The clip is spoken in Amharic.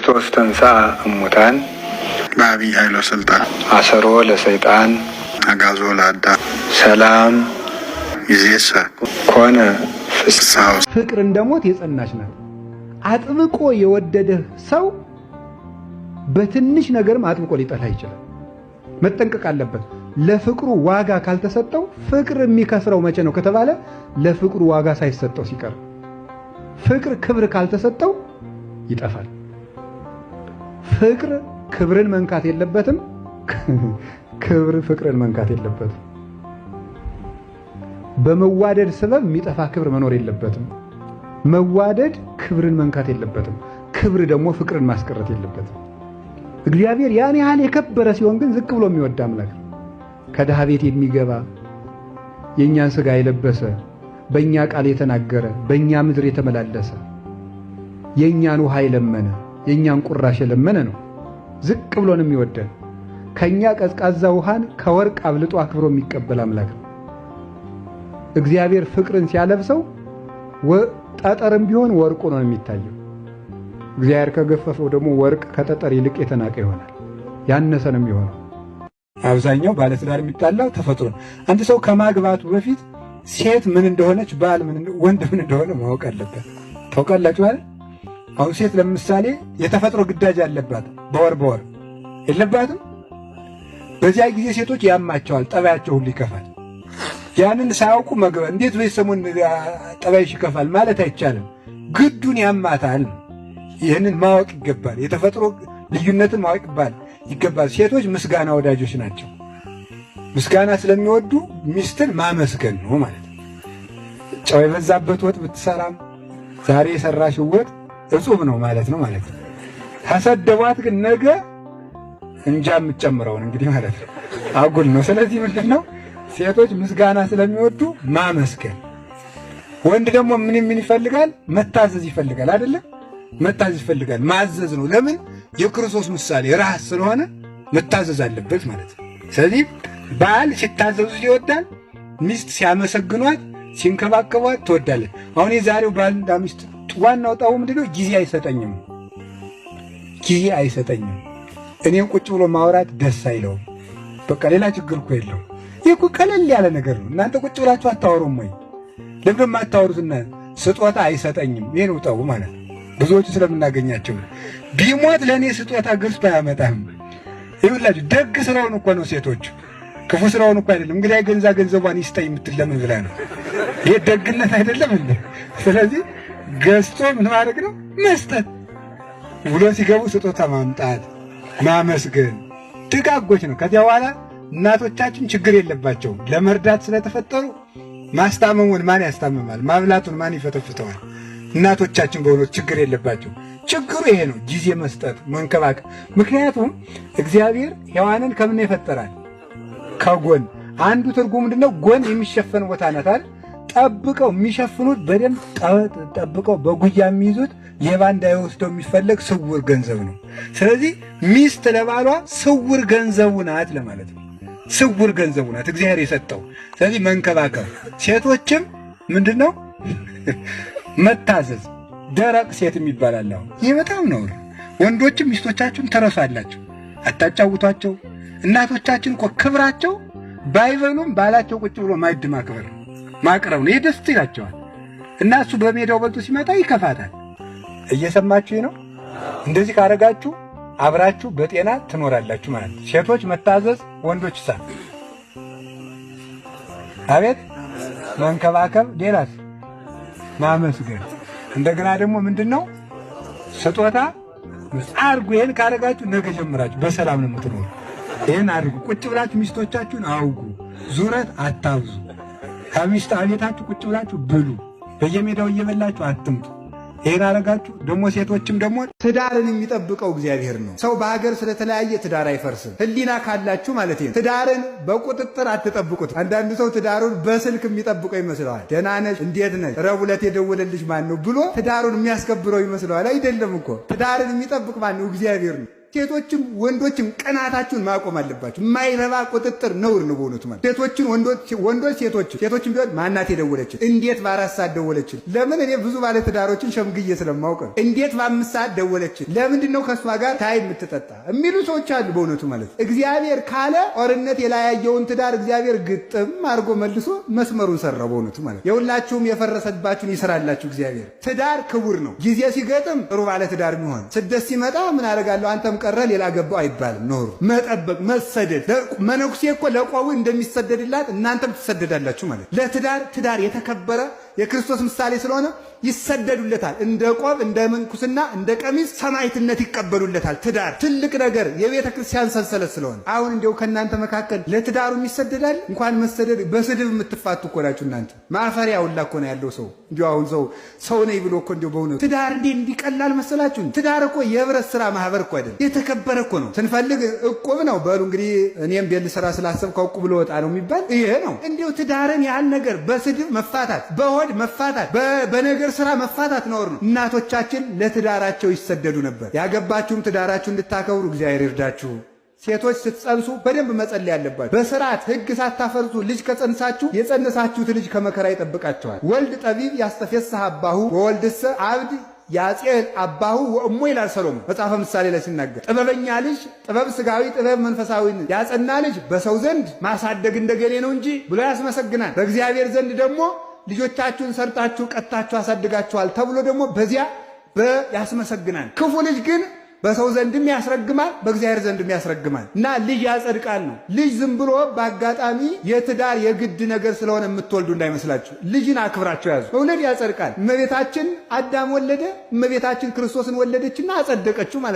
ክርስቶስ ተንሥአ እሙታን በዐቢይ ኃይሎ ስልጣን አሰሮ ለሰይጣን አግዓዞ ለአዳም ሰላም ይእዜሰ ኮነ ፍስሐ። ፍቅር እንደሞት የጸናች ናት። አጥብቆ የወደደህ ሰው በትንሽ ነገርም አጥብቆ ሊጠላ ይችላል። መጠንቀቅ አለበት። ለፍቅሩ ዋጋ ካልተሰጠው፣ ፍቅር የሚከስረው መቼ ነው ከተባለ ለፍቅሩ ዋጋ ሳይሰጠው ሲቀር። ፍቅር ክብር ካልተሰጠው ይጠፋል። ፍቅር ክብርን መንካት የለበትም። ክብር ፍቅርን መንካት የለበትም። በመዋደድ ሰበብ የሚጠፋ ክብር መኖር የለበትም። መዋደድ ክብርን መንካት የለበትም። ክብር ደግሞ ፍቅርን ማስቀረት የለበትም። እግዚአብሔር ያን ያህል የከበረ ሲሆን ግን ዝቅ ብሎ የሚወድ አምላክ ነው። ከድሃ ቤት የሚገባ የእኛን ሥጋ የለበሰ በእኛ ቃል የተናገረ በእኛ ምድር የተመላለሰ የእኛን ውሃ የለመነ የእኛን ቁራሽ የለመነ ነው። ዝቅ ብሎ ነው የሚወደን። ከእኛ ቀዝቃዛ ውሃን ከወርቅ አብልጦ አክብሮ የሚቀበል አምላክ ነው። እግዚአብሔር ፍቅርን ሲያለብሰው ጠጠርም ቢሆን ወርቁ ነው የሚታየው። እግዚአብሔር ከገፈፈው ደግሞ ወርቅ ከጠጠር ይልቅ የተናቀ ይሆናል፣ ያነሰ ነው የሚሆነው። አብዛኛው ባለትዳር የሚጣላው ተፈጥሮ ነው። አንድ ሰው ከማግባቱ በፊት ሴት ምን እንደሆነች፣ ባል ወንድ ምን እንደሆነ ማወቅ አለበት። ታውቃላችሁ አይደል? አሁን ሴት ለምሳሌ የተፈጥሮ ግዳጅ አለባት፣ በወር የለባትም። በዚያ ጊዜ ሴቶች ያማቸዋል፣ ጠባያቸው ሁሉ ይከፋል። ያንን ሳያውቁ መግባት እንዴት በሰሙን ጠባይሽ ይከፋል ማለት አይቻልም። ግዱን ያማታል። ይህንን ማወቅ ይገባል። የተፈጥሮ ልዩነትን ማወቅ ይገባል። ሴቶች ምስጋና ወዳጆች ናቸው። ምስጋና ስለሚወዱ ሚስትን ማመስገን ነው ማለት ነው። ጨው የበዛበት ወጥ ብትሰራም ዛሬ የሰራሽው ወጥ እጹብ ነው ማለት ነው። ከሰደቧት ግን ነገ እንጃ የምትጨምረውን እንግዲህ ማለት ነው። አጉል ነው። ስለዚህ ምንድን ነው ሴቶች ምስጋና ስለሚወዱ ማመስገን። ወንድ ደግሞ ምን ይፈልጋል? መታዘዝ ይፈልጋል። አይደለም? መታዘዝ ይፈልጋል። ማዘዝ ነው። ለምን? የክርስቶስ ምሳሌ ራስ ስለሆነ መታዘዝ አለበት ማለት ነው። ስለዚህ ባል ሲታዘዙ ይወዳል፣ ሚስት ሲያመሰግኗት ሲንከባከቧት ትወዳለች። አሁን የዛሬው ባልና ሚስት ዋናው ጣው ምንድነው? ጊዜ አይሰጠኝም። እኔን ቁጭ ብሎ ማውራት ደስ አይለውም። በቃ ሌላ ችግር እኮ የለው። ይህ እኮ ቀለል ያለ ነገር ነው። እናንተ ቁጭ ብላችሁ አታወሩም ወይ? ለምን የማታወሩትና ስጦታ አይሰጠኝም? ይሄ ነው ጣው ማለት ነው። ብዙዎቹ ስለምናገኛቸው ቢሞት ለእኔ ስጦታ ገዝቶ አያመጣም። ይኸውላችሁ ደግ ስራውን እኮ ነው ሴቶቹ፣ ክፉ ስራውን እኮ አይደለም። እንግዲህ ገንዘቧን ይስጠኝ የምትል ለምን ብላ ነው? ይሄ ደግነት አይደለም እንዴ? ስለዚህ ገዝቶ ምን ማድረግ ነው? መስጠት። ውሎ ሲገቡ ስጦታ ማምጣት፣ ማመስገን ደጋጎች ነው። ከዚያ በኋላ እናቶቻችን ችግር የለባቸውም። ለመርዳት ስለተፈጠሩ ማስታመሙን ማን ያስታመማል? ማብላቱን ማን ይፈተፍተዋል? እናቶቻችን በእውነት ችግር የለባቸው። ችግሩ ይሄ ነው፣ ጊዜ መስጠት፣ መንከባከብ። ምክንያቱም እግዚአብሔር ሔዋንን ከምን ይፈጠራል? ከጎን። አንዱ ትርጉም ምንድነው? ጎን የሚሸፈን ቦታ ናት አይደል? ጠብቀው የሚሸፍኑት በደንብ ጠብቀው በጉያ የሚይዙት ሌባ እንዳይወስደው የሚፈለግ ስውር ገንዘብ ነው። ስለዚህ ሚስት ለባሏ ስውር ገንዘቡ ናት ለማለት ነው። ስውር ገንዘቡ ናት እግዚአብሔር የሰጠው። ስለዚህ መንከባከብ። ሴቶችም ምንድነው? መታዘዝ። ደረቅ ሴት የሚባላል። ይህ በጣም ነው። ወንዶችም ሚስቶቻችሁን ተረሳላችሁ፣ አታጫውቷቸው። እናቶቻችን እኮ ክብራቸው ባይበሉም ባላቸው ቁጭ ብሎ ማዕድ ማቅረብ ነው። ይህ ደስ ይላቸዋል። እና እሱ በሜዳው በልቶ ሲመጣ ይከፋታል። እየሰማችሁ ነው? እንደዚህ ካረጋችሁ አብራችሁ በጤና ትኖራላችሁ ማለት ነው። ሴቶች መታዘዝ፣ ወንዶች አቤት መንከባከብ፣ ሌላስ ማመስገን። እንደገና ደግሞ ምንድነው? ስጦታ አርጉ። ይሄን ካረጋችሁ ነገ ጀምራችሁ በሰላም ነው የምትኖሩ። ይሄን አድርጉ። ቁጭ ብላችሁ ሚስቶቻችሁን አውጉ። ዙረት አታብዙ። ከሚስት አቤታችሁ ቁጭ ብላችሁ ብሉ። በየሜዳው እየበላችሁ አትምጡ። ይሄን አረጋችሁ። ደግሞ ሴቶችም ደግሞ ትዳርን የሚጠብቀው እግዚአብሔር ነው። ሰው በሀገር ስለተለያየ ትዳር አይፈርስም። ሕሊና ካላችሁ ማለት ነው። ትዳርን በቁጥጥር አትጠብቁት። አንዳንዱ ሰው ትዳሩን በስልክ የሚጠብቀው ይመስለዋል። ደህና ነሽ፣ እንዴት ነሽ፣ ረቡዕ ዕለት የደወለልሽ ማን ነው ብሎ ትዳሩን የሚያስከብረው ይመስለዋል። አይደለም እኮ ትዳርን የሚጠብቅ ማን ነው? እግዚአብሔር ነው። ሴቶችም ወንዶችም ቅናታችሁን ማቆም አለባችሁ። የማይረባ ቁጥጥር ነውር ነው በእውነቱ ማለት ሴቶችን ወንዶች ሴቶችን ቢሆን ማናት የደወለችን? እንዴት በ4 ሰዓት ደወለችን? ለምን? እኔ ብዙ ባለ ትዳሮችን ሸምግዬ ስለማውቅ ነው። እንዴት በ5 ሰዓት ደወለችን? ለምንድን ነው ከሷ ጋር ታይ የምትጠጣ የሚሉ ሰዎች አሉ በእውነቱ ማለት። እግዚአብሔር ካለ ጦርነት የላያየውን ትዳር እግዚአብሔር ግጥም አድርጎ መልሶ መስመሩን ሰራው በእውነቱ ማለት። የሁላችሁም የፈረሰባችሁን ይስራላችሁ እግዚአብሔር። ትዳር ክቡር ነው። ጊዜ ሲገጥም ጥሩ ባለ ትዳር የሚሆን ስደት ሲመጣ ምን አደርጋለሁ አንተም ቀረ ሌላ ገባው አይባልም። ኖሩ መጠበቅ መሰደድ። መነኩሴ እኮ ለቆቡ እንደሚሰደድላት እናንተም ትሰደዳላችሁ ማለት። ለትዳር የተከበረ የክርስቶስ ምሳሌ ስለሆነ ይሰደዱለታል። እንደ ቆብ እንደ ምንኩስና እንደ ቀሚስ ሰማዕትነት ይቀበሉለታል። ትዳር ትልቅ ነገር የቤተ ክርስቲያን ሰንሰለት ስለሆነ አሁን እንዲያው ከእናንተ መካከል ለትዳሩ ይሰደዳል። እንኳን መሰደድ በስድብ የምትፋቱ እኮ ናችሁ እናንተ። ማፈሪያ ሁላ እኮ ነው ያለው ሰው። እንዲያው አሁን ሰው ነኝ ብሎ እኮ እንዲያው በእውነቱ ትዳር እንዲቀላል መሰላችሁ? ትዳር እኮ የህብረት ስራ ማህበር እኮ አይደለም፣ የተከበረ እኮ ነው። ስንፈልግ እቁብ ነው በሉ እንግዲህ እኔም ቤት ልሰራ ስላሰብኩ እቁብ ልወጣ ነው የሚባል ይሄ ነው። እንዲያው ትዳርን ያህል ነገር በስድብ መፋታት፣ በሆድ መፋታት፣ በነገር ስራ መፋታት ነውር ነው። እናቶቻችን ለትዳራቸው ይሰደዱ ነበር። ያገባችሁም ትዳራችሁ እንድታከብሩ እግዚአብሔር ይርዳችሁ። ሴቶች ስትጸንሱ በደንብ መጸለይ ያለባችሁ። በስርዓት ሕግ ሳታፈርሱ ልጅ ከጸንሳችሁ የጸነሳችሁት ልጅ ከመከራ ይጠብቃቸዋል። ወልድ ጠቢብ ያስተፌስህ አባሁ ወወልድሰ አብድ ያጼል አባሁ ወእሙ ይላል ሰሎሞን መጽሐፈ ምሳሌ ላይ ሲናገር። ጥበበኛ ልጅ ጥበብ ስጋዊ ጥበብ መንፈሳዊ ያጸና ልጅ በሰው ዘንድ ማሳደግ እንደገሌ ነው እንጂ ብሎ ያስመሰግናል። በእግዚአብሔር ዘንድ ደግሞ ልጆቻችሁን ሰርጣችሁ ቀጣችሁ አሳድጋችኋል ተብሎ ደግሞ በዚያ ያስመሰግናል። ክፉ ልጅ ግን በሰው ዘንድም ያስረግማል፣ በእግዚአብሔር ዘንድም ያስረግማል። እና ልጅ ያጸድቃል ነው። ልጅ ዝም ብሎ በአጋጣሚ የትዳር የግድ ነገር ስለሆነ የምትወልዱ እንዳይመስላችሁ። ልጅን አክብራችሁ ያዙ። መውለድ ያጸድቃል። እመቤታችን አዳም ወለደ፣ እመቤታችን ክርስቶስን ወለደችና አጸደቀችው ማለት ነው።